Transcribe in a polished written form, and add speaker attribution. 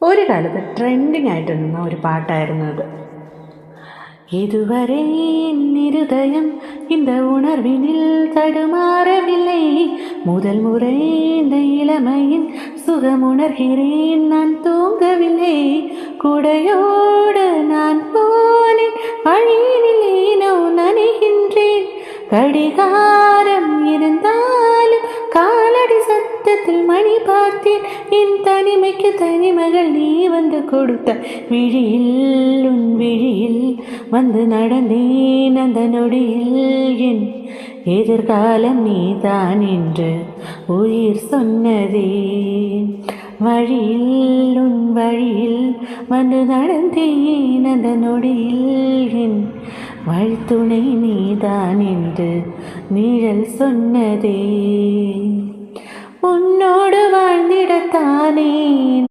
Speaker 1: ഒരു കാലത്ത് ട്രെൻഡിങ് ആയിട്ട് നിന്ന ഒരു പാട്ടായിരുന്നു അത്. இதுவரை என் இருதயம் இந்த உணர்வினில் தடுமாறவில்லை, முதல் முறை இந்த இளமையின் சுகமுணர்கிறேன், நான் தூங்கவில்லை, குடையோடு நான் போனேன், வழியினில் ஏனோ நனைகின்றேன், கடிகாரம் இருந்தாலும் காலடி சத்தத்தில் மணி பார்த்தேன், என் தனிமைக்கு தனிமகள் நீ வந்து கொடுத்த விழியில் உன் விழியில் வந்து நடந்தேன், அந்த நொடியில் என் எதிர்காலம் நீதான் என்று உயிர் சொன்னதே, வழியில் உன் வழியில் வந்து நடந்தேன், அந்த நொடியில் என் வழித்துணை நீதான் என்று நிழல் சொன்னதே, உன்னோடு வாழ்ந்திடத்தானே